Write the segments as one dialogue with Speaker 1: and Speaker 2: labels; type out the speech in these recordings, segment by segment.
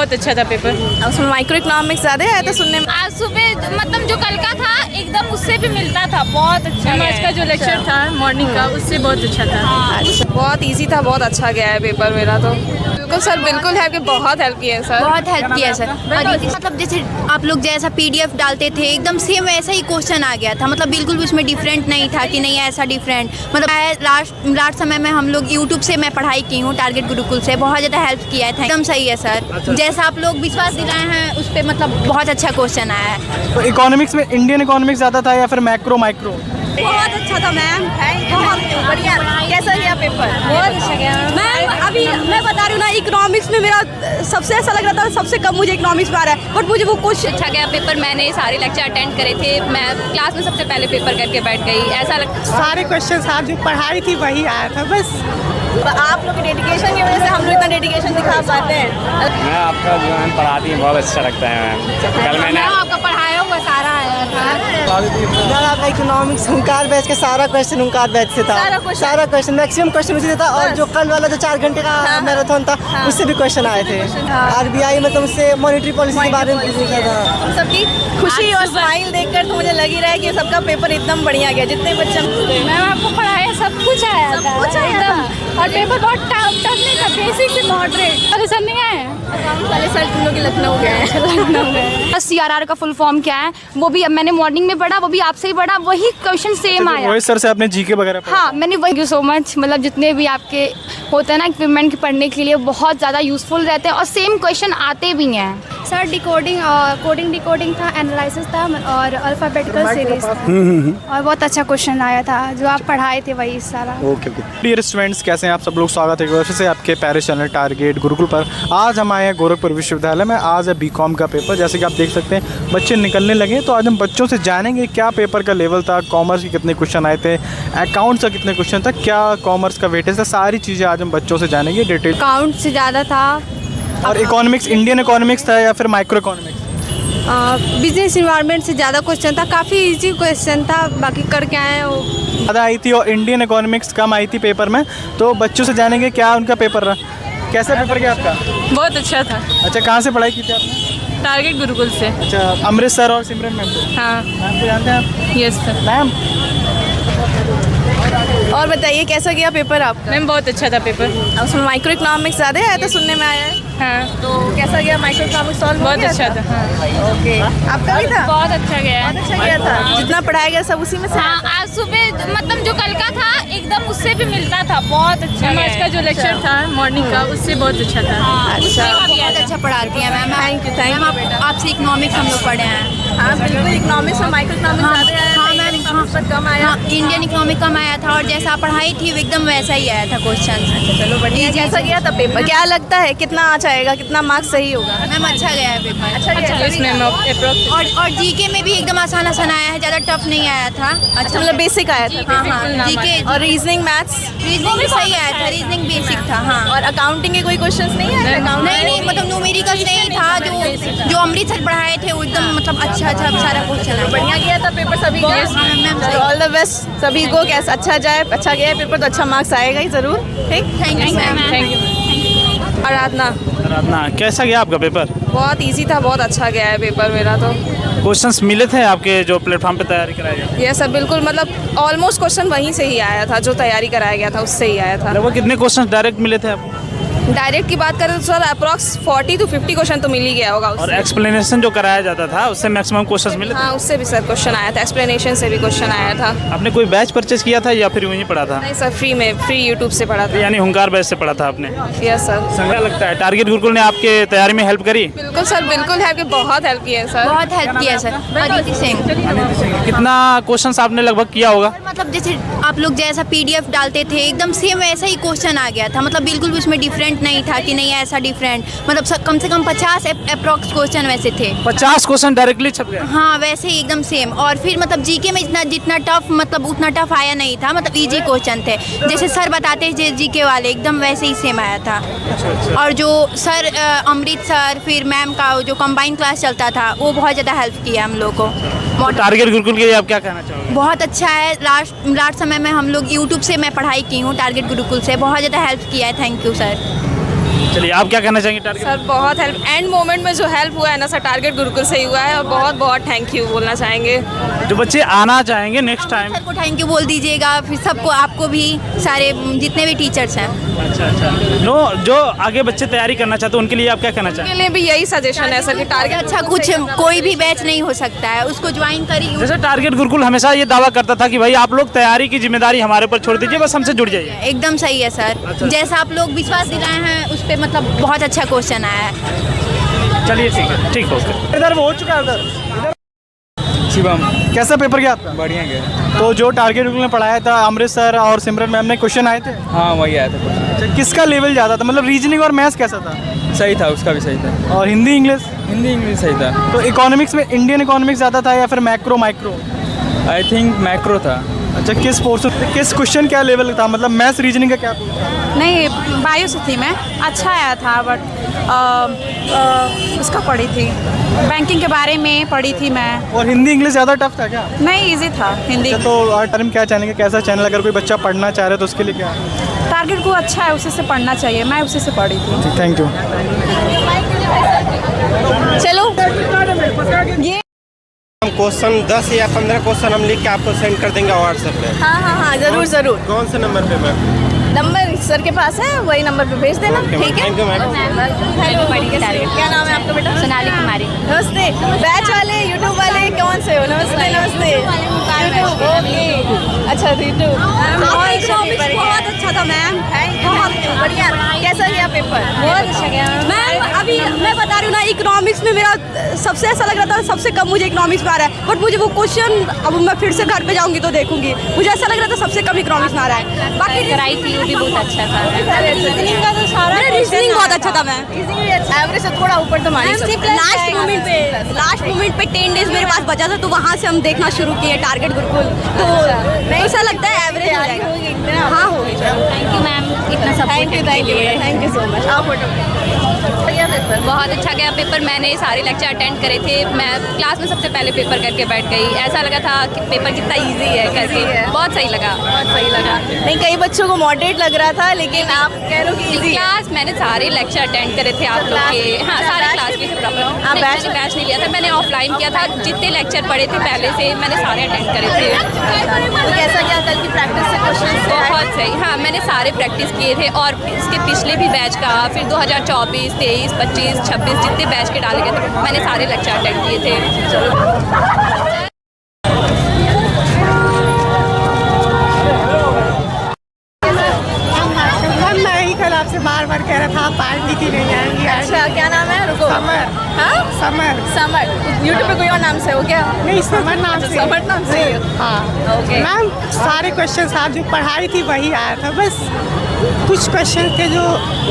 Speaker 1: बहुत अच्छा था पेपर।
Speaker 2: उसमें माइक्रो इकोनॉमिक्स ज़्यादा आया था सुनने में।
Speaker 3: आज सुबह मतलब जो कल का था एकदम उससे भी मिलता था, बहुत अच्छा
Speaker 1: आज का जो लेक्चर था मॉर्निंग का उससे बहुत अच्छा था।
Speaker 2: अच्छा, बहुत इजी था, बहुत अच्छा गया है पेपर मेरा तो। बिल्कुल सर, बिल्कुल है कि बहुत हेल्प किया है सर।
Speaker 4: बहुत हेल्प किया है सर। मतलब जैसे आप लोग जैसा PDF डालते थे एकदम सेम वैसा ही क्वेश्चन आ गया था, मतलब बिल्कुल भी उसमें डिफरेंट नहीं था कि नहीं ऐसा डिफरेंट। मतलब लास्ट समय में हम लोग यूट्यूब से मैं पढ़ाई की हूँ, टारगेट गुरुकुल से, बहुत ज़्यादा हेल्प किया है। एकदम सही है सर, जैसा आप लोग विश्वास दिलाए हैं उस पर, मतलब बहुत अच्छा क्वेश्चन आया है।
Speaker 5: तो इकोनॉमिक्स में इंडियन इकोनॉमिक्स ज़्यादा था या फिर मैक्रो माइक्रो?
Speaker 2: बहुत अच्छा था मैम, बहुत बढ़िया। कैसा गया पेपर? बहुत अच्छा गया मैम। अभी मैं बता रही हूँ ना, इकोनॉमिक्स में मेरा सबसे ऐसा लग रहा था, सबसे कम मुझे इकोनॉमिक्स में आ रहा है, बट मुझे वो कुछ
Speaker 3: अच्छा गया पेपर। मैंने सारे लेक्चर अटेंड करे थे, मैं क्लास में सबसे पहले पेपर करके बैठ गई। ऐसा
Speaker 6: सारे क्वेश्चन आप जो पढ़ाई थी वही आया था बस।
Speaker 2: आप लोग की डेडिकेशन की वजह से हम लोग इतना डेडिकेशन दिखा पाते हैं।
Speaker 7: मैं आपका जो मैम पढ़ाती हूँ बहुत अच्छा लगता है मैम। कल मैंने
Speaker 3: आपका पढ़ाया हुआ सारा आया था।
Speaker 6: आपका इकोनॉमिक्स हुंकार बैच के सारा क्वेश्चन हुंकार बैच से था, सारा क्वेश्चन मैक्सिमम क्वेश्चन उसी से था। और जो कल वाला जो 4 घंटे का मैराथन था उससे भी क्वेश्चन आए थे। RBI मतलब उससे मॉनेटरी पॉलिसी के बारे में पूछा था।
Speaker 2: सबकी खुशी और स्माइल देखकर तो मुझे लग ही रहा है कि सबका पेपर एकदम बढ़िया गया। जितने बच्चे
Speaker 3: मैम आपको पढ़ाया सब कुछ आया था एकदम, और पेपर बहुत टफ नहीं था, बेसिक से मॉडरेट। अरे सर नहीं आए
Speaker 2: वाले सर तुम लोग लखनऊ गए हैं।
Speaker 4: CRR का फुल फॉर्म क्या है वो भी अब मैंने मॉर्निंग में पढ़ा, वो भी आपसे ही पढ़ा, वही क्वेश्चन सेम आया।
Speaker 5: रोहित सर से आपने GK वगैरह पढ़ा?
Speaker 4: हाँ मैंने वही। Thank you so much. मतलब जितने भी आपके होते हैं ना इक्विपमेंट के पढ़ने के लिए बहुत ज़्यादा यूज़फुल रहते हैं और सेम क्वेश्चन आते भी हैं।
Speaker 8: सर डिकोडिंग और कोडिंग डिकोडिंग था, एनालिसिस था और अल्फ़ाबेटिकल सीरीज और बहुत अच्छा क्वेश्चन आया था जो आप पढ़ाए थे वही सारा।
Speaker 5: ओके। डियर स्टूडेंट्स, कैसे हैं आप सब लोग? स्वागत है एक बार फिर से आपके प्यारे चैनल टारगेट गुरुकुल पर। आज हम आए हैं गोरखपुर विश्वविद्यालय में। आज है BCom का पेपर। जैसे कि आप देख सकते हैं बच्चे निकलने लगे, तो आज हम बच्चों से जानेंगे क्या पेपर का लेवल था, कॉमर्स के कितने क्वेश्चन आए थे, अकाउंट्स का कितने क्वेश्चन था, क्या कॉमर्स का वेटेज था, सारी चीज़ें आज हम बच्चों से जानेंगे डिटेल।
Speaker 4: अकाउंट से ज़्यादा था।
Speaker 5: और इकोनॉमिक्स इंडियन इकोनॉमिक्स था या फिर माइक्रो इकोनॉमिक्स?
Speaker 4: बिजनेस इन्वायरमेंट से ज़्यादा क्वेश्चन था, काफ़ी इजी क्वेश्चन था, बाकी करके आए वो
Speaker 5: ज़्यादा आई थी और इंडियन इकोनॉमिक्स कम आई थी पेपर में। तो बच्चों से जानेंगे क्या उनका पेपर रहा, कैसा पेपर गया आपका?
Speaker 1: बहुत अच्छा था।
Speaker 5: अच्छा, कहाँ से पढ़ाई की थी आपने?
Speaker 1: टारगेट गुरुकुल से।
Speaker 5: अच्छा, अमृतसर और सिमरन मैम को?
Speaker 1: हाँ।
Speaker 5: मैम को जानते हैं आप?
Speaker 1: Yes sir.
Speaker 5: मैम
Speaker 2: और बताइए कैसा गया पेपर आपका?
Speaker 1: मैम बहुत अच्छा था पेपर।
Speaker 2: उसमें माइक्रो इकोनॉमिक्स ज़्यादा आया था सुनने में आया है।
Speaker 1: हाँ।
Speaker 2: तो कैसा गया माइक्रो इकोनॉमिक्स? सॉल्व
Speaker 1: बहुत अच्छा था। हाँ।
Speaker 2: ओके, आपका भी था?
Speaker 3: बहुत अच्छा गया।
Speaker 2: बहुत अच्छा गया था। जितना पढ़ाया गया सब उसी में से?
Speaker 3: हाँ, आज सुबह मतलब जो कल का था एकदम उससे भी मिलता था, बहुत अच्छा
Speaker 1: मैम आज का जो लेक्चर था मॉर्निंग का उससे बहुत अच्छा था।
Speaker 2: अच्छा,
Speaker 4: बहुत अच्छा पढ़ाती हैं मैम।
Speaker 2: थैंक यू
Speaker 4: मैम आपसे इकोनॉमिक्स हम लोग पढ़े हैं।
Speaker 2: हाँ बिल्कुल, इकोनॉमिक्स में माइक्रो इकोनॉमिक्स ज़्यादा आया।
Speaker 4: हाँ मैम,
Speaker 2: इकोनॉमिक्स पर कम आया।
Speaker 4: हाँ इंडियन इकोनॉमिक कम आया था और जैसा पढ़ाई थी वो एकदम वैसा ही आया था क्वेश्चन।
Speaker 2: चलो बढ़िया। कैसा गया था पेपर? क्या लगता है कितना आ जाएगा, कितना मार्क्स सही होगा?
Speaker 4: मैम अच्छा गया है पेपर।
Speaker 2: अच्छा गया
Speaker 1: इसमें
Speaker 4: और GK में भी एकदम आसान आया है, ज़्यादा टफ नहीं आया था।
Speaker 2: अच्छा, मतलब बेसिक आया था।
Speaker 4: हाँ हाँ GK
Speaker 2: और रीजनिंग मैथ्स?
Speaker 4: रीजनिंग भी सही आया था, रीजनिंग बेसिक था। हाँ
Speaker 2: और अकाउंटिंग के कोई क्वेश्चंस नहीं आए?
Speaker 4: नहीं मतलब न्यूमेरिकल्स नहीं था, जो अमृतसर पढ़ाए थे वो एकदम मतलब अच्छा सारा क्वेश्चन है।
Speaker 2: बढ़िया गया था पेपर सभी का?
Speaker 4: हाँ मैम सही।
Speaker 2: ऑल द बेस्ट सभी को। कैसा अच्छा जाए, अच्छा गया है पेपर तो अच्छा मार्क्स आएगा ही ज़रूर। ठीक,
Speaker 4: thank you ma'am.
Speaker 1: Thank you.
Speaker 5: Aradhana, कैसा गया आपका पेपर?
Speaker 2: बहुत इजी था, बहुत अच्छा गया है पेपर मेरा तो।
Speaker 5: क्वेश्चंस मिले थे आपके जो प्लेटफॉर्म पे तैयारी कराया गया?
Speaker 2: ये सब बिल्कुल, मतलब ऑलमोस्ट क्वेश्चन वहीं से ही आया था, जो तैयारी कराया गया था उससे ही आया था।
Speaker 5: लगभग कितने क्वेश्चंस डायरेक्ट मिले थे आपको?
Speaker 2: डायरेक्ट की बात करें तो सर अप्रॉक्स 40 to 50 क्वेश्चन तो मिल ही गया होगा
Speaker 5: और
Speaker 2: उससे।
Speaker 5: एक्सप्लेनेशन जो कराया जाता था उससे मैक्सिमम क्वेश्चंस मिले थे?
Speaker 2: हाँ उससे भी सर क्वेश्चन आया था, एक्सप्लेनेशन से भी क्वेश्चन आया था।
Speaker 5: आपने कोई बैच परचेज किया था या फिर वहीं पढ़ा था?
Speaker 2: नहीं सर, फ्री में, फ्री यूट्यूब से पढ़ा था।
Speaker 5: यानी हुंकार बैच से पढ़ा था आपने?
Speaker 2: Yes sir.
Speaker 5: संगा लगता है टारगेट गुरुकुल ने आपके तैयारी में हेल्प करी?
Speaker 2: बिल्कुल सर, बिल्कुल है कि बहुत हेल्प किया है सर।
Speaker 4: बहुत हेल्प किया सर। अदिति सिंह।
Speaker 5: कितना क्वेश्चंस आपने लगभग किया होगा?
Speaker 4: मतलब जैसे आप लोग जैसा PDF डालते थे एकदम सेम वैसा ही क्वेश्चन आ गया था, मतलब बिल्कुल भी उसमें डिफरेंट नहीं था कि नहीं ऐसा डिफरेंट। मतलब कम से कम 50 अप्रॉक्स क्वेश्चन वैसे थे।
Speaker 5: 50 क्वेश्चन डायरेक्टली छप गए?
Speaker 4: हाँ वैसे ही एकदम सेम। और फिर मतलब GK में जितना टफ, मतलब उतना टफ आया नहीं था, मतलब इजी क्वेश्चन थे जैसे सर बताते थे GK वाले, एकदम वैसे ही सेम आया था। और जो सर अमृत सर फिर मैम का जो कंबाइन क्लास चलता था वो बहुत ज़्यादा हेल्प किया हम लोग को।
Speaker 5: टारगेट गुरुकुल के लिए आप क्या कहना चाहोगे?
Speaker 4: बहुत अच्छा है। लास्ट समय में हम लोग यूट्यूब से मैं पढ़ाई की हूँ, टारगेट गुरुकुल से, बहुत ज़्यादा हेल्प किया है। Thank you sir.
Speaker 7: चलिए आप क्या कहना चाहेंगे टारगेट?
Speaker 1: सर बहुत हेल्प, एंड मोमेंट में जो हेल्प हुआ है ना सर, टारगेट गुरुकुल से ही हुआ है और बहुत बहुत थैंक यू बोलना चाहेंगे।
Speaker 7: जो बच्चे आना चाहेंगे नेक्स्ट टाइम।
Speaker 4: सर को थैंक यू बोल दीजिएगा, फिर सबको, आपको भी, सारे जितने भी टीचर्स हैं।
Speaker 7: अच्छा। नो, जो आगे बच्चे तैयारी करना चाहते हैं उनके लिए आप क्या कहना
Speaker 1: के
Speaker 7: चाहेंगे?
Speaker 1: लिए भी यही सजेशन है सर कि टारगेट
Speaker 4: अच्छा, कुछ कोई भी बैच नहीं हो सकता है, उसको ज्वाइन करिए।
Speaker 7: जैसे टारगेट गुरुकुल हमेशा ये दावा करता था कि भाई आप लोग तैयारी की जिम्मेदारी हमारे ऊपर छोड़ दीजिए, बस हमसे जुड़ जाइए।
Speaker 4: एकदम सही है सर, जैसा आप लोग विश्वास दिलाए हैं उस पर, मतलब बहुत अच्छा क्वेश्चन आया है।
Speaker 7: चलिए ठीक है, ठीक ओके।
Speaker 5: इधर वो हो चुका है इधर।
Speaker 9: शिवम,
Speaker 5: कैसा पेपर गया आपका?
Speaker 9: बढ़िया गया।
Speaker 5: तो जो टारगेट गुरुकुल ने पढ़ाया था अमृत सर और सिमरन मैम ने, क्वेश्चन आए थे?
Speaker 9: हाँ वही आया था।
Speaker 5: अच्छा, किसका लेवल ज़्यादा था? मतलब रीजनिंग और मैथ्स कैसा था?
Speaker 9: सही था, उसका भी सही था।
Speaker 5: और हिंदी इंग्लिश?
Speaker 9: हिंदी इंग्लिश सही था।
Speaker 5: तो इकोनॉमिक्स में इंडियन इकोनॉमिक्स ज़्यादा था या फिर macro micro?
Speaker 9: I think macro था।
Speaker 5: अच्छा, किस पोर्शन, किस क्वेश्चन क्या लेवल था? मतलब मैथ्स रीजनिंग का क्या था?
Speaker 2: नहीं, बायो से थी मैं, अच्छा आया था, बट उसका पढ़ी थी, बैंकिंग के बारे में पढ़ी थी मैं।
Speaker 5: और हिंदी इंग्लिश ज़्यादा टफ था क्या?
Speaker 2: नहीं, इजी था हिंदी।
Speaker 5: अच्छा, तो टर्म क्या चाहेंगे, कैसा चैनल अगर कोई बच्चा पढ़ना चाह रहे तो उसके लिए क्या?
Speaker 2: टारगेट को अच्छा है, उसी से पढ़ना चाहिए, मैं उसी से पढ़ी थी।
Speaker 5: Thank you.
Speaker 2: चलो, ये
Speaker 10: क्वेश्चन 10 या 15 क्वेश्चन हम लिख के आपको सेंड कर देंगे व्हाट्सएप पे।
Speaker 2: हाँ, ज़रूर ज़रूर।
Speaker 10: कौन से नंबर पे मैम?
Speaker 2: नंबर सर के पास है, वही नंबर पे भेज देना, ठीक है?
Speaker 10: Thank you ma'am.
Speaker 2: क्या नाम है आपका बेटा?
Speaker 4: सोनाली कुमारी।
Speaker 2: नमस्ते। बैच वाले, यूट्यूब वाले कौन से हो? नमस्ते नमस्ते। ओके, अच्छा यूट्यूब। बहुत अच्छा था मैम, बहुत बढ़िया। कैसा गया पेपर? बहुत अच्छा गया मैम। अभी मैं बता रही हूँ ना, इकोनॉमिक्स में मेरा सबसे ऐसा लग रहा था, सबसे कम मुझे इकोनॉमिक्स में आ रहा है, बट मुझे वो क्वेश्चन, अब मैं फिर से घर पे जाऊँगी तो देखूंगी, मुझे ऐसा लग रहा था सबसे कम इकोनॉमिक्स में आ रहा है। बाकी
Speaker 3: कराई थी, वो भी बहुत अच्छा था।
Speaker 2: रीजनिंग का तो सारा, रीजनिंग बहुत अच्छा था मैम।
Speaker 1: एवरेज से थोड़ा ऊपर तो मानी।
Speaker 2: लास्ट मोमेंट पे 10 डेज मेरे पास बचा था, तो वहाँ से हम देखना शुरू किए टारगेट गुरुकुल, तो ऐसा लगता है एवरेज हो जाएगा। हाँ, हो गई।
Speaker 3: थैंक यू मैम, इतना सब।
Speaker 2: Thank you so much. आप
Speaker 3: बहुत अच्छा गया पेपर। मैंने सारे लेक्चर अटेंड करे थे। मैं क्लास में सबसे पहले पेपर करके बैठ गई। ऐसा लगा था कि पेपर कितना इजी है करके, बहुत सही लगा, बहुत सही लगा।
Speaker 2: नहीं, कई बच्चों को मॉडरेट लग रहा था, लेकिन आप कह रहे हो कि इजी है।
Speaker 3: क्लास मैंने सारे लेक्चर अटेंड करे थे आप लोग के। हाँ, सारे क्लास के प्रॉपर।
Speaker 2: आप
Speaker 3: बैच नहीं लिया था, मैंने ऑफलाइन किया था। जितने लेक्चर पढ़े थे पहले से मैंने सारे अटेंड करे थे।
Speaker 2: तो कैसा क्या कल की प्रैक्टिस से क्वेश्चन?
Speaker 3: बहुत सही। हाँ, मैंने सारे प्रैक्टिस किए थे, और इसके पिछले भी बैच का, फिर 2024, 23, 25, 26 जितने बैच के डाले गए थे मैंने सारे लेक्चर अटेंड किए थे।
Speaker 6: मैं ही कल आपसे बार कह रहा था, पार्टी की नहीं आएंगी।
Speaker 2: अच्छा, क्या नाम है? रुको।
Speaker 6: समर।
Speaker 2: हाँ,
Speaker 6: समर।
Speaker 2: समर। यूट्यूब पे कोई और नाम से हो क्या?
Speaker 6: नहीं, समर नाम से।
Speaker 2: समर नाम से।
Speaker 6: हाँ
Speaker 2: ओके।
Speaker 6: मैम, सारे क्वेश्चन आप जो पढ़ाई थी वही आया था, बस कुछ क्वेश्चन थे जो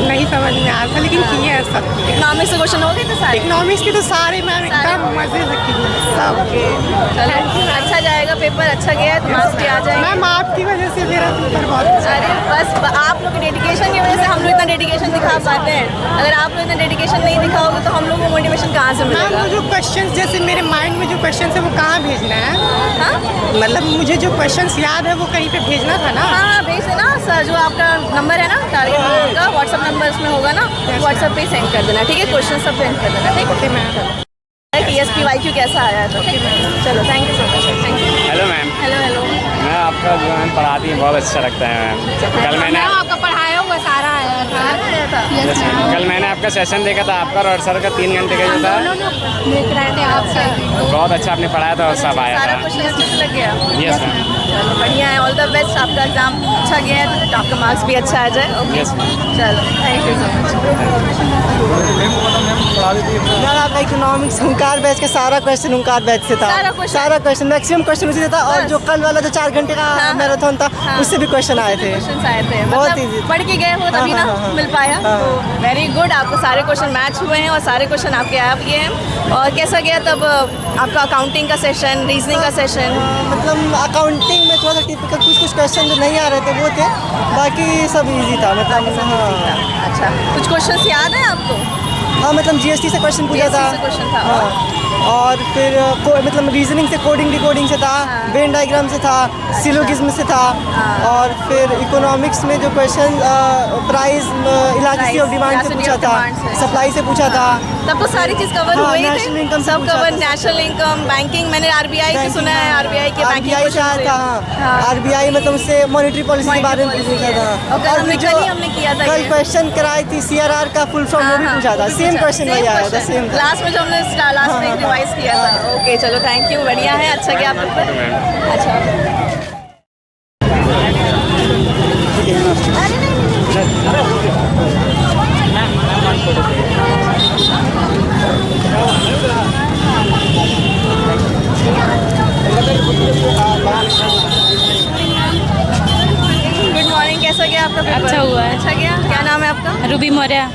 Speaker 6: नहीं समझ में आया था, लेकिन किए हैं सब।
Speaker 2: इकोनॉमिक्स से क्वेश्चन हो गए थे सारे?
Speaker 6: इकोनॉमिक्स के तो सारे मैम एकदम मजे से किए सब।
Speaker 2: चलो, अच्छा जाएगा पेपर, अच्छा गया तो मार्क्स भी आ जाएंगे।
Speaker 6: मैम आपकी वजह से मेरा पेपर बहुत अच्छा।
Speaker 2: अरे बस आप लोग की डेडिकेशन की वजह से हम लोग इतना डेडिकेशन दिखा पाते हैं। अगर आप लोग इतना डेडिकेशन नहीं दिखाओगे तो हम लोग को मोटिवेशन कहाँ से
Speaker 6: मैम,
Speaker 2: मिलेगा?
Speaker 6: वो जो क्वेश्चन, जैसे मेरे माइंड में जो क्वेश्चन है वो कहाँ भेजना है?
Speaker 2: हाँ,
Speaker 6: मतलब मुझे जो क्वेश्चन याद है वो कहीं पे भेजना था ना?
Speaker 2: हाँ, भेज देना सर। जो आपका नंबर है ना टारगेट का, व्हाट्सअप नंबर उसमें होगा ना, व्हाट्सअप पे सेंड कर देना, ठीक है? क्वेश्चन सब सेंड कर देना, ठीक है?
Speaker 6: Okay ma'am.
Speaker 2: TSPYQ कैसा आया था? चलो, thank you so much. Thank you.
Speaker 7: Hello ma'am.
Speaker 2: Hello.
Speaker 7: मैं आपका जो मैम पढ़ाती हैं बहुत अच्छा लगता है मैम। कल मैंने
Speaker 3: आपका पढ़ाया हुआ सारा आया था।
Speaker 7: कल मैंने आपका सेशन देखा था, आपका और सर का 3 घंटे का जो था,
Speaker 3: देख रहे थे आपसे।
Speaker 7: बहुत अच्छा आपने पढ़ाया था और सब आया
Speaker 2: सारा
Speaker 7: था।
Speaker 2: क्वेश्चन अच्छे से लग गया?
Speaker 7: Yes ma'am.
Speaker 2: चलो, बढ़िया है। All the best. आपका एग्जाम अच्छा गया है तो आपका मार्क्स भी अच्छा आ जाए। Okay,
Speaker 7: yes ma'am.
Speaker 2: चलो, थैंक यू सो मच।
Speaker 6: यार आपका इकोनॉमिक्स हुंकार बैच के सारा क्वेश्चन हुंकार बैच से था। सारा क्वेश्चन मैक्सिमम क्वेश्चन उसी से था, और जो कल वाला जो 4 घंटे का मैराथन था उससे भी क्वेश्चन आए थे।
Speaker 2: क्वेश्चन आए थे,
Speaker 6: बहुत
Speaker 2: मतलब
Speaker 6: easy।
Speaker 2: पढ़ के गए हो तभी ना मिल पाया। तो वेरी गुड, आपको सारे क्वेश्चन मैच हुए हैं और सारे क्वेश्चन आपके आ गए हैं। और कैसा गया तब आपका अकाउंटिंग का सेशन, रीजनिंग का सेशन?
Speaker 6: मतलब अकाउंटिंग में थोड़ा सा टिपिकल कुछ क्वेश्चन जो नहीं आ रहे थे वो थे, बाकी सब इजी था। मतलब हाँ।
Speaker 2: अच्छा, कुछ क्वेश्चन याद है आपको?
Speaker 6: हाँ मतलब जीएसटी से क्वेश्चन पूछा था।
Speaker 2: क्वेश्चन था।
Speaker 6: हाँ और फिर मतलब रीजनिंग से कोडिंग डिकोडिंग से था, वेन डायग्राम से था, सिलोगिज्म से था और फिर इकोनॉमिक्स में जो question price elasticity of demand से पूछा था, सप्लाई से पूछा था।
Speaker 2: तब तो सारी चीज़ कवर
Speaker 6: हाँ,
Speaker 2: हुई
Speaker 6: नेशनल इनकम से
Speaker 2: सब
Speaker 6: पूछा
Speaker 2: कवर,
Speaker 6: था।
Speaker 2: नेशनल इनकम, बैंकिंग, मैंने आरबीआई की सुना है, आरबीआई के बैंकिंग
Speaker 6: आरबीआई से आया था। आरबीआई मतलब उससे मॉनेटरी पॉलिसी के बारे में पूछा था।
Speaker 2: और हमने
Speaker 6: जो
Speaker 2: कल ही हमने किया था
Speaker 6: कल
Speaker 2: ये।
Speaker 6: क्वेश्चन कराई थी सीआरआर का फुल फॉर्म वो भी पूछा था। सेम क्वेश्चन वही आया था, सेम था।
Speaker 2: लास्ट में जो हमने लास्ट में रिवाइज किया था। ओके चलो थैंक यू, बढ़िया है, अच्छा किया आप लोग। अच्छा गुड मॉर्निंग, कैसा गया आपका पेपर?
Speaker 3: अच्छा हुआ है।
Speaker 2: अच्छा गया। क्या नाम है आपका?
Speaker 3: रूबी मौर्य।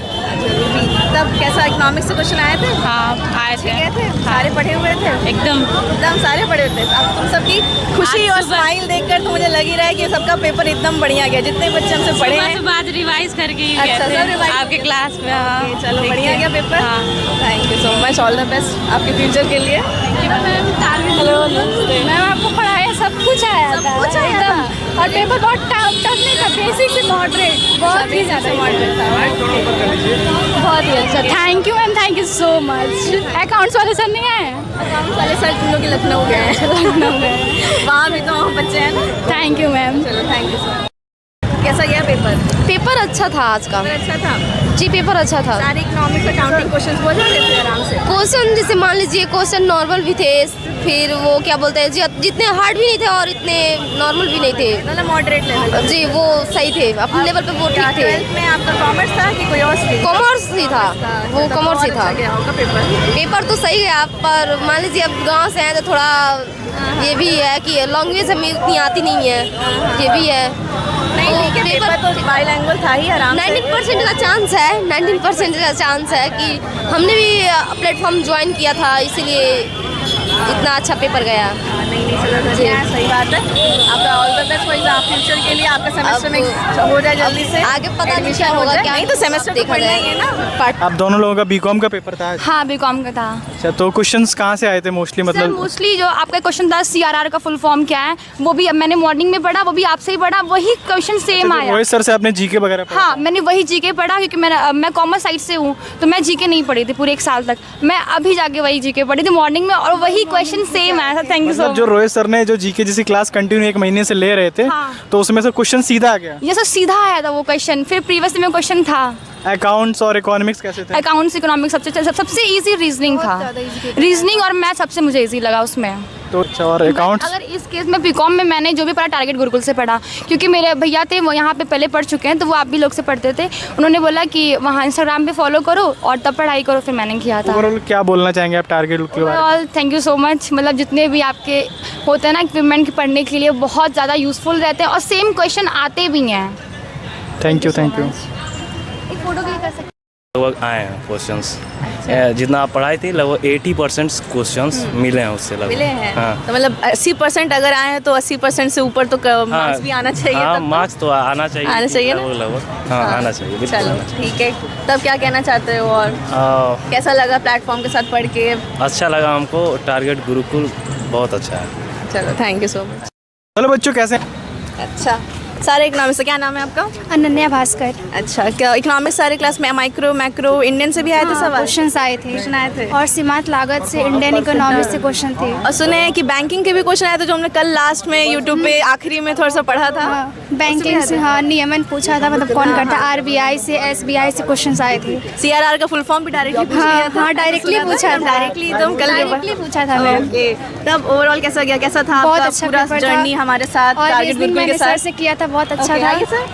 Speaker 2: तब कैसा इकोनॉमिक्स से क्वेश्चन आए थे?
Speaker 3: हाँ आए थे।
Speaker 2: गए थे सारे पढ़े हुए थे
Speaker 3: एकदम
Speaker 2: एकदम सारे पढ़े हुए थे। अब तुम सबकी खुशी
Speaker 3: आज
Speaker 2: और
Speaker 3: सुबह-
Speaker 2: स्माइल देखकर तो मुझे लग ही रहा है कि सबका पेपर एकदम बढ़िया गया, जितने बच्चे हमसे पढ़े हैं।
Speaker 3: बाद रिवाइज करके ही
Speaker 2: अच्छा,
Speaker 3: गए
Speaker 2: सब
Speaker 3: थे
Speaker 2: revise
Speaker 3: आपके
Speaker 2: करके।
Speaker 3: क्लास में। हाँ
Speaker 2: ओके, चलो बढ़िया गया पेपर।
Speaker 3: हाँ।
Speaker 2: Thank you so much, all the best आपके फ्यूचर के लिए।
Speaker 3: हेलो मैम, आपको पढ़ाया सब कुछ आया
Speaker 2: सब कुछ आया था।
Speaker 3: और पेपर बहुत टफ नहीं था, बेसिक से मॉडरेट, बहुत ही ज़्यादा बहुत ही अच्छा। Thank you ma'am, thank you so much. Accounts वाले सर नहीं आए?
Speaker 2: अकाउंट वाले सर तुम लोग के लखनऊ गए हैं।
Speaker 3: लखनऊ में।
Speaker 2: वहाँ भी तो बच्चे हैं ना।
Speaker 3: Thank you ma'am.
Speaker 2: चलो थैंक यू सो मच। कैसा गया पेपर?
Speaker 4: पेपर अच्छा था आज का।
Speaker 2: पेपर अच्छा था।
Speaker 4: जी पेपर अच्छा था।
Speaker 2: सारे इकोनॉमिक्स अकाउंटिंग क्वेश्चंस बोल रहे थे आराम से।
Speaker 4: क्वेश्चन जैसे मान लीजिए क्वेश्चन नॉर्मल भी थे, फिर वो क्या बोलते हैं जितने हार्ड भी नहीं थे और इतने नॉर्मल भी नहीं थे।
Speaker 2: मतलब मॉडरेट लेवल।
Speaker 4: जी वो सही थे, अपने लेवल पे वो ठीक थे।
Speaker 2: 12th में आपका कॉमर्स था कि कोई और स्ट्रीम?
Speaker 4: कॉमर्स ही था, वो कॉमर्स ही था।
Speaker 2: अच्छा गया होगा पेपर।
Speaker 4: पेपर तो सही गया, पर मान लीजिए अब गांव से हैं तो थोड़ा ये भी है कि लैंग्वेज हमें उतनी आती नहीं है, ये भी है।
Speaker 2: नहीं ठीक है, पेपर तो बाइलैंग्वेज था ही आराम से।
Speaker 4: 19% का चांस है, 19% का चांस है कि हमने भी प्लेटफॉर्म ज्वाइन किया था, इसीलिए इतना अच्छा पेपर गया।
Speaker 2: नहीं चलो बढ़िया है, सही बात है। आपका ऑल द बेस्ट फॉर आप फ्यूचर के लिए। आपका सेमेस्टर में हो जाए जल्दी से,
Speaker 4: आगे पता नहीं
Speaker 2: Admission
Speaker 4: क्या
Speaker 2: हो
Speaker 4: होगा,
Speaker 2: जाए।
Speaker 4: क्या
Speaker 2: नहीं तो सेमेस्टर
Speaker 4: देखा
Speaker 2: पढ़ना ही है ना।
Speaker 5: आप दोनों लोगों का बीकॉम का पेपर था आज?
Speaker 3: हाँ बीकॉम का था।
Speaker 5: अच्छा, तो क्वेश्चंस कहाँ से आए थे मोस्टली?
Speaker 3: सर
Speaker 5: मतलब
Speaker 3: मोस्टली जो आपका क्वेश्चन था सीआरआर का फुल फॉर्म क्या है, वो भी अब मैंने मॉर्निंग में पढ़ा, वो भी आपसे ही पढ़ा, वही क्वेश्चन सेम आया।
Speaker 5: रोहित सर से आपने जीके वगैरह पढ़ा?
Speaker 3: हाँ मैंने वही जीके पढ़ा, क्योंकि मैं कॉमर्स साइड से हूँ, तो मैं जीके नहीं पढ़ी थी पूरे एक साल तक। मैं अभी जाके वही जीके पढ़ी थी मॉर्निंग में, और वही क्वेश्चन सेम आया था। थैंक यू सो
Speaker 5: मतलब जो
Speaker 3: मच।
Speaker 5: रोहित सर ने जो जीके जैसी क्लास कंटिन्यू एक महीने से ले रहे थे,
Speaker 3: हाँ।
Speaker 5: तो उसमें से क्वेश्चन सीधा आ गया।
Speaker 3: ये सर सीधा आया था वो क्वेश्चन, फिर प्रीवियस में क्वेश्चन था।
Speaker 5: अकाउंट्स और इकोनॉमिक्स कैसे थे?
Speaker 3: अकाउंट्स इकोनॉमिक्स सबसे इजी रीजनिंग था। रीजनिंग और मैथ सबसे मुझे इजी लगा उसमें।
Speaker 5: तो अच्छा, और अकाउंट्स?
Speaker 3: अगर इस केस में बीकॉम में मैंने जो भी पढ़ा टारगेट गुरुकुल से पढ़ा, क्योंकि मेरे भैया थे वो यहाँ पे पहले पढ़ चुके हैं, तो वो आप भी लोग से पढ़ते थे। उन्होंने बोला कि वहाँ इंस्टाग्राम पे फॉलो करो और तब पढ़ाई करो, फिर मैंने किया था।
Speaker 5: ओवरऑल क्या बोलना चाहेंगे आप टारगेट के बारे में?
Speaker 3: Overall thank you so much. मतलब जितने भी आपके होते हैं ना इक्विपमेंट पढ़ने के लिए, बहुत ज़्यादा यूज़फुल रहते हैं और सेम क्वेश्चन आते भी हैं।
Speaker 5: Thank you thank you.
Speaker 3: एक फोटो क्लिक कर सकते
Speaker 11: लगभग आए हैं क्वेश्चंस, जितना आप पढ़ाई थी लगभग 80% क्वेश्चंस मिले हैं उससे लगभग।
Speaker 2: मिले हैं।
Speaker 11: हाँ।
Speaker 2: तो मतलब 80% अगर आए हैं तो 80% से ऊपर तो मार्क्स भी आना चाहिए।
Speaker 11: हाँ
Speaker 2: तब तो।
Speaker 11: मार्क्स तो आना चाहिए।
Speaker 2: आना चाहिए ना?
Speaker 11: लगभग हाँ आना चाहिए, बिल्कुल
Speaker 2: चलो
Speaker 11: आना चाहिए।
Speaker 2: ठीक है, तब क्या कहना चाहते हो और कैसा लगा प्लेटफॉर्म के साथ पढ़ के?
Speaker 11: अच्छा लगा हमको, टारगेट गुरुकुल बहुत अच्छा है।
Speaker 2: चलो thank you so much.
Speaker 5: Hello बच्चों, कैसे हैं?
Speaker 2: अच्छा, सारे इकोनॉमिक्स से क्या नाम है आपका?
Speaker 8: अनन्या भास्कर।
Speaker 2: अच्छा, क्या इकोनॉमिक्स सारे क्लास में माइक्रो मैक्रो इंडियन से भी आए थे सवाल?
Speaker 8: क्वेश्चंस आए थे।
Speaker 2: क्वेश्चन आए थे।
Speaker 8: और सीमांत लागत से इंडियन इकोनॉमिक्स से क्वेश्चन थे।
Speaker 2: और सुने हैं कि बैंकिंग के भी क्वेश्चन आए थे, जो हमने कल लास्ट में यूट्यूब पे आखिरी में थोड़ा सा पढ़ा था।
Speaker 8: बैंकिंग से हाँ नियमन पूछा था, मतलब कौन करता है। आरबीआई से एसबीआई से क्वेश्चंस आए थे।
Speaker 2: सीआरआर का फुल फॉर्म भी डायरेक्टली पूछ लिया था।
Speaker 8: हाँ डायरेक्टली पूछा था।
Speaker 2: डायरेक्टली एकदम कल
Speaker 8: डायरेक्टली पूछा था मैम।
Speaker 2: ओके, तब ओवरऑल कैसा गया, कैसा था
Speaker 8: बहुत
Speaker 2: आपका
Speaker 8: अच्छा
Speaker 2: पूरा
Speaker 8: पेपर था।
Speaker 2: जर्नी हमारे साथ
Speaker 8: और
Speaker 2: टारगेट
Speaker 8: रीजनिंग
Speaker 2: गुरुकुल के
Speaker 8: मैंने सर
Speaker 2: साथ?
Speaker 8: से किया था, बहुत अच्छा
Speaker 2: ओके,
Speaker 8: था।
Speaker 2: आगे सर।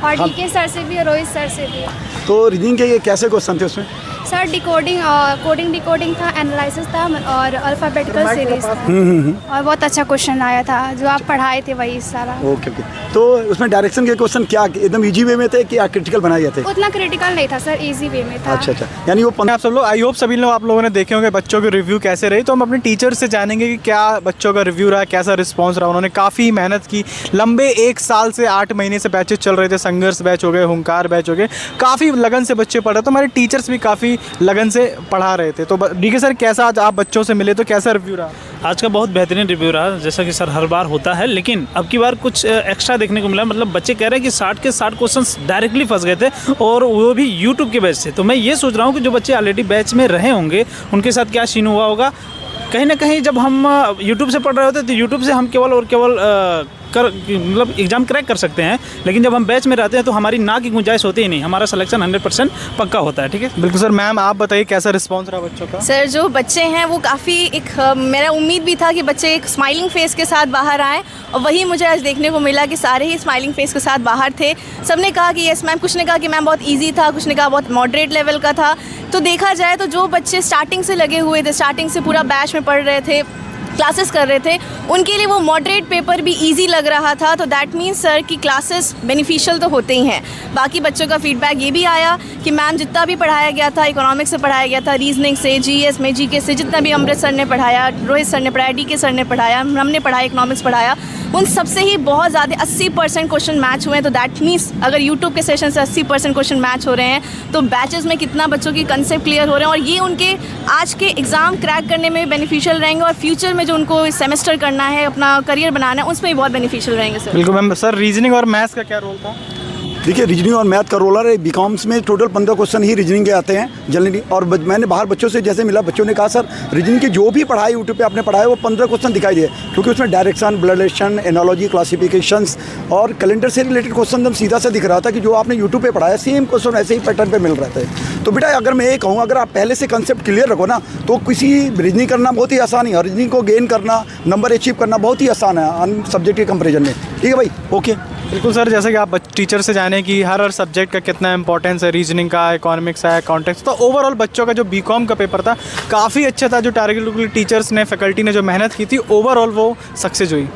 Speaker 8: और डीके सर से भी और रोहित सर से भी।
Speaker 12: तो रीडिंग के ये कैसे क्वेश्चन थे उसमें?
Speaker 8: सर कोडिंग था, एनालिसिस था और अल्फ़ाबेटिकल सीरीज और बहुत अच्छा क्वेश्चन आया था जो आप पढ़ाए थे वही सारा।
Speaker 12: Okay okay. तो उसमें डायरेक्शन के क्वेश्चन क्या एकदम इजी वे में थे कि क्रिटिकल बनाए गए थे?
Speaker 8: उतना क्रिटिकल नहीं था सर, इजी वे में था।
Speaker 12: अच्छा अच्छा, यानी वो
Speaker 5: आप सब लोग, आई होप सभी लोग आप लोगों ने देखे होंगे बच्चों के रिव्यू कैसे रही। तो हम अपने टीचर से जानेंगे कि क्या बच्चों का रिव्यू रहा, कैसा रिस्पांस रहा। उन्होंने काफ़ी मेहनत की, लंबे 1 साल से 8 महीने से बैचेस चल रहे थे। संघर्ष बैच हो गए, हुंकार बैच हो गए, काफ़ी लगन से बच्चे पढ़ रहे। तो हमारे टीचर्स भी काफ़ी लगन से पढ़ा रहे थे। तो डीके सर, कैसा आज आप बच्चों से मिले तो कैसा रिव्यू रहा?
Speaker 7: आज का बहुत बेहतरीन रिव्यू रहा, जैसा कि सर हर बार होता है, लेकिन अब की बार कुछ एक्स्ट्रा देखने को मिला। मतलब बच्चे कह रहे हैं कि 60 के 60 क्वेश्चंस डायरेक्टली फंस गए थे और वो भी यूट्यूब के बैच से। तो मैं ये सोच रहा हूँ कि जो बच्चे ऑलरेडी बैच में रहे होंगे उनके साथ क्या सीन हुआ होगा। कहीं ना कहीं जब हम यूट्यूब से पढ़ रहे होते तो यूट्यूब से हम केवल और केवल मतलब एग्ज़ाम क्रैक कर सकते हैं, लेकिन जब हम बैच में रहते हैं तो हमारी ना की गुंजाइश होती ही नहीं, हमारा सिलेक्शन 100% पक्का होता है। ठीक है,
Speaker 5: बिल्कुल सर। मैम आप बताइए कैसा रिस्पांस रहा बच्चों का?
Speaker 2: सर जो बच्चे हैं वो काफ़ी मेरा उम्मीद भी था कि बच्चे एक स्माइलिंग फेस के साथ बाहर आएँ, और वही मुझे आज देखने को मिला कि सारे ही स्माइलिंग फेस के साथ बाहर थे। सब ने कहा कि यस मैम, कुछ ने कहा कि मैम बहुत ईजी था, कुछ ने कहा बहुत मॉडरेट लेवल का था। तो देखा जाए तो जो बच्चे स्टार्टिंग से लगे हुए थे, स्टार्टिंग से पूरा बैच में पढ़ रहे थे, क्लासेस कर रहे थे, उनके लिए वो मॉडरेट पेपर भी इजी लग रहा था। तो दैट मीन्स सर कि क्लासेस बेनिफिशियल तो होते ही हैं। बाकी बच्चों का फीडबैक ये भी आया कि मैम जितना भी पढ़ाया गया था, इकोनॉमिक्स से पढ़ाया गया था, रीजनिंग से, जीएस में, जीके से, जितना भी अमृत सर ने पढ़ाया, रोहित सर ने पढ़ाया, डीके सर ने पढ़ाया, हमने पढ़ाया, इकोनॉमिक्स पढ़ाया, उन सबसे ही बहुत ज़्यादा 80% क्वेश्चन मैच हुए हैं। तो दैट मीन्स अगर यूट्यूब के सेशन से 80% क्वेश्चन मैच हो रहे हैं तो बैचेस में कितना बच्चों की कंसेप्ट क्लियर हो रहे हैं, और ये उनके आज के एग्ज़ाम क्रैक करने में बेनिफिशियल रहेंगे, और फ्यूचर में जो उनको सेमेस्टर करना है, अपना करियर बनाना है, उसमें भी बहुत बेनिफिशियल रहेंगे सर।
Speaker 5: बिल्कुल मैम। सर रीजनिंग और मैथ्स का क्या रोल था?
Speaker 12: देखिए, रीजनिंग और मैथ का रोल है। बीकॉम्स में टोटल 15 क्वेश्चन ही रीजनिंग के आते हैं जनरली, और मैंने बाहर बच्चों से जैसे मिला, बच्चों ने कहा सर रीजनिंग की जो भी पढ़ाई यूट्यूब पे आपने पढ़ाया वो 15 क्वेश्चन दिखाई दिए, क्योंकि उसमें direction, blood relation, analogy, classifications और कैलेंडर से रिलेटेड क्वेश्चन एकदम सीधा सा दिख रहा था कि जो आपने यूट्यूब पे पढ़ाया सेम क्वेश्चन ऐसे ही पैटर्न पे मिल रहे थे। तो बेटा अगर मैं ये कहूँ, अगर आप पहले से कंसेप्ट क्लियर रखो ना, तो किसी रीजनिंग करना बहुत ही आसान है, और रीजनिंग को गेन करना, नंबर अचीव करना बहुत ही आसान है अन्य सब्जेक्ट के कंपेरिजन में। ठीक है भाई, ओके।
Speaker 5: बिल्कुल सर। जैसे कि आप टीचर से जाने कि हर सब्जेक्ट का कितना इंपॉर्टेंस है, रीजनिंग का, इकोनॉमिक्स है, कॉन्टेक्स्ट। तो ओवरऑल बच्चों का जो बीकॉम का पेपर था काफ़ी अच्छा था। जो टारगेट टीचर्स ने, फैकल्टी ने जो मेहनत की थी, ओवरऑल वो सक्सेस हुई।